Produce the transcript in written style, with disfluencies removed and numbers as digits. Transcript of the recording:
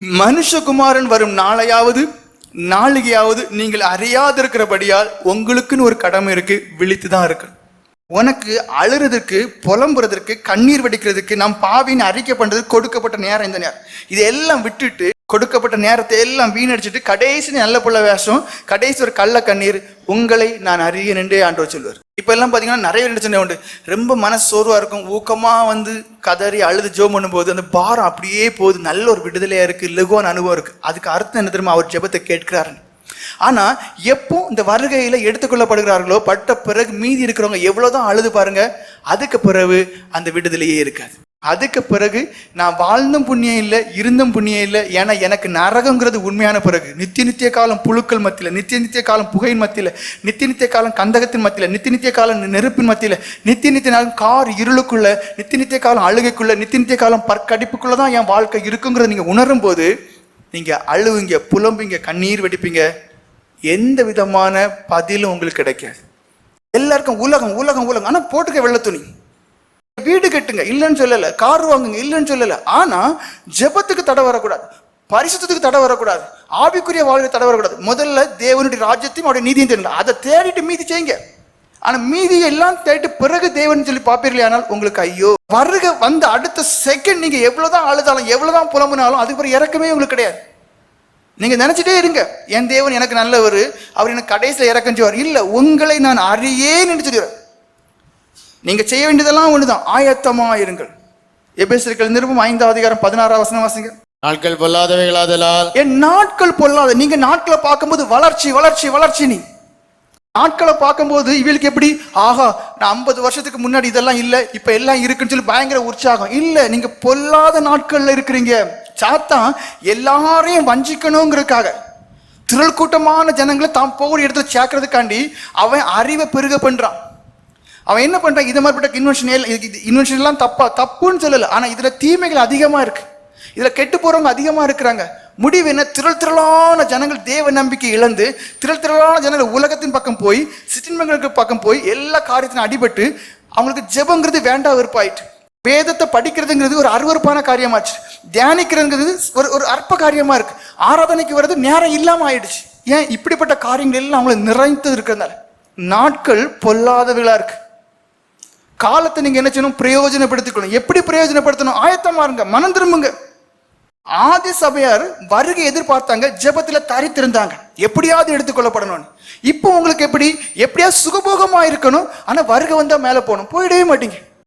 மனுஷகுமாரன் வரும் நாளையாவது நாளிகையாவது நீங்கள் அறியாதிருக்கிறபடியால் உங்களுக்குன்னு ஒரு கடமை இருக்கு, விழித்துதான் இருக்கு. உனக்கு அழுறதுக்கு, புலம்புறதற்கு, கண்ணீர் வடிக்கிறதுக்கு, நாம் பாவின்னு அறிக்கை பண்றதுக்கு கொடுக்கப்பட்ட நேரம் இந்த நேரம். இதெல்லாம் விட்டுட்டு கொடுக்கப்பட்ட நேரத்தை எல்லாம் வீணடிச்சுட்டு கடைசி நல்ல புள்ள வேஷம், கடைசி ஒரு கள்ள கண்ணீர், உங்களை நான் அறியேன் என்றே ஆண்டவர் சொல்வார். இப்ப எல்லாம் பாத்தீங்கன்னா நிறைய நினைச்சு உண்டு, ரொம்ப மனசு சோர்வா இருக்கும், ஊக்கமா கதறி அழுது ஜோம் பண்ணும் போது அந்த பாரம் அப்படியே போகுது, நல்ல ஒரு விடுதலையா இருக்கு, லகுவான அனுபவம் இருக்கு. அதுக்கு அர்த்தம் என்ன தெரியுமா? அவர் ஜெபத்தை கேட்கிறாரு. ஆனா எப்போ இந்த வருகையில எடுத்துக்கொள்ளப்படுகிறார்களோ பட்ட பிறகு மீதி இருக்கிறவங்க எவ்வளவுதான் அழுது பாருங்க, அதுக்கு பிறகு அந்த விடுதலையே இருக்காது. அதுக்கு பிறகு நான் வாழ்ந்தும் புண்ணியம் இல்லை, இருந்தும் புண்ணியம் இல்லை, ஏன்னா எனக்கு நரகங்கிறது உண்மையான பிறகு நித்திய காலம் புழுக்கள் மத்தியில, நித்திய காலம் புகையின் மத்தியில, நித்திய காலம் கந்தகத்தின் மத்தியில, நித்திய காலம் நெருப்பின் மத்தியில, நித்திய காலம் கார் இருளுக்குள்ள, நித்திய காலம் அழுகைக்குள்ள, நித்திய காலம் பற்கடிப்புக்குள்ளதான் என் வாழ்க்கை இருக்குங்கிறத நீங்க உணரும் போது நீங்க அழுவீங்க, புலம்புங்க, கண்ணீர் வெடிப்பீங்க. எந்த விதமான பதிலும் உங்களுக்கு கிடைக்காது. எல்லாருக்கும் உலகம் உலகம் உலகம். ஆனா போட்டுக்க வெள்ளை துணி, வீடு கட்டுங்க இல்லைன்னு சொல்லல, கார் வாங்குங்க இல்லைன்னு சொல்லல. ஆனா ஜெபத்துக்கு தடை வரக்கூடாது, பரிசுத்தத்துக்கு தடை வரக்கூடாது, ஆவிக்குரிய வாழ்க்கை தடை வரக்கூடாது. முதல்ல தேவனுடைய ராஜ்யத்தையும் அவருடைய நீதியும் தெரியல, அதை தேடிட்டு மீதி செய்யுங்க. ஆனா மீதி எல்லாம் தேடிட்டு பிறகு தேவன் சொல்லி பார்ப்பீர்களே, ஆனால் உங்களுக்கு ஐயோ வருக வந்த அடுத்த செகண்ட் நீங்க எவ்வளவுதான் அழுதாலும் எவ்வளவுதான் புலம்புனாலும் அதுக்கு பிறகு இறக்கமே உங்களுக்கு கிடையாது. நீங்க நினைச்சிட்டே இருங்க, என் தேவன் எனக்கு நல்லவர், அவர் எனக்கு கடைசியில் இறக்கம் செய்வார். இல்ல, உங்களை நான் அறியேன் என்று சொல்லுறேன். நீங்க செய்ய வேண்டியதெல்லாம் ஒண்ணுதான், ஆயத்தமா இருங்கள். எபேசியர்கள் நிருபம் 5வது அதிகாரம் 16வது வசனம் வாசிங்க. நாட்கள் பொல்லாதவைகளாதலால், என் நாட்கள் பொல்லாத. நீங்க நாட்களை பார்க்கும்போது வளர்ச்சி வளர்ச்சி வளர்ச்சி. நீ நாட்களை பார்க்கும்போது இவளுக்கு எப்படி, ஆஹா நான் 50 வருஷத்துக்கு முன்னாடி இதெல்லாம் இல்லை, இப்ப எல்லாம் இருக்குன்னு சொல்லி பயங்கர உற்சாகம். இல்ல, நீங்க பொல்லாத நாட்கள்ல இருக்கிறீங்க. சாத்தான் எல்லாரையும் வஞ்சிக்கணுங்கிறதுக்காக திரள் கூட்டமான ஜனங்களை தாம் போகிற இடத்துல சேர்க்கறதுக்காண்டி அவன் அறிவை பெருக பண்றான். அவன் என்ன பண்றான், இது மாதிரிப்பட்ட இன்வென்ஷன் எல்லாம் தப்புன்னு சொல்லல, ஆனா இதுல தீமைகள் அதிகமா இருக்கு, இதுல கெட்டு போறவங்க அதிகமா இருக்கிறாங்க. முடிவு என்ன, திரளான ஜனங்கள் தேவ நம்பிக்கை இழந்து, திரளான ஜனங்கள் உலகத்தின் பக்கம் போய், சிற்றின்பங்களுக்கு பக்கம் போய், எல்லா காரியத்திலும் அடிபட்டு அவங்களுக்கு ஜெபங்கிறது வேண்டாம் வெறுப்பாயிட்டு, வேதத்தை படிக்கிறதுங்கிறது ஒரு அருவருப்பான காரியமாச்சு, தியானிக்கிறதுங்கிறது ஒரு அற்ப காரியமா இருக்கு, ஆராதனைக்கு வர்றது நேரம் இல்லாம ஆயிடுச்சு. ஏன்? இப்படிப்பட்ட காரியங்கள் எல்லாம் அவங்களை நிறைந்து இருக்கிறதுனால. நாட்கள் பொல்லாதவர்களா இருக்கு. காலத்தை நீங்க என்ன செய்யணும், பிரயோஜனப்படுத்திக்கணும். எப்படி பிரயோஜனப்படுத்தணும்? ஆயத்தமா இருங்க, மனம் திரும்புங்க. ஆதி சபையார் வருகை எதிர்பார்த்தாங்க, ஜெபத்துல தரித்திருந்தாங்க, எப்படியாவது எடுத்துக்கொள்ளப்படணும். இப்போ உங்களுக்கு எப்படியாவது சுகபோகமா இருக்கணும், ஆனா வருகை வந்தா மேல போகணும், போயிடவே மாட்டீங்க.